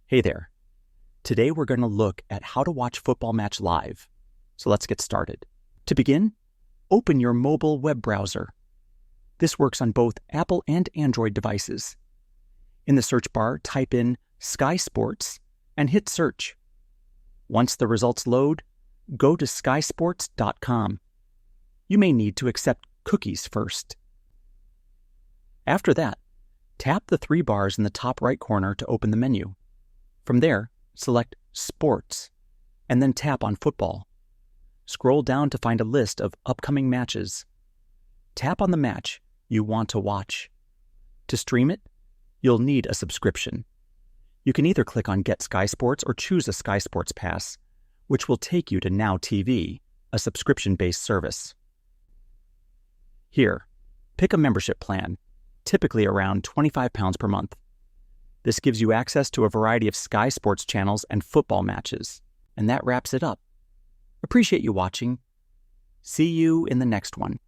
Hey there. Today we're going to look at how to watch football match live. So let's get started. To begin, open your mobile web browser. This works on both Apple and Android devices. In the search bar, type in Sky Sports and hit search. Once the results load, go to skysports.com. You may need to accept cookies first. After that, tap the three bars in the top right corner to open the menu. From there, select Sports, and then tap on Football. Scroll down to find a list of upcoming matches. Tap on the match you want to watch. To stream it, you'll need a subscription. You can either click on Get Sky Sports or choose a Sky Sports Pass, which will take you to Now TV, a subscription-based service. Here, pick a membership plan, typically around £25 per month. This gives you access to a variety of Sky Sports channels and football matches. And that wraps it up. Appreciate you watching. See you in the next one.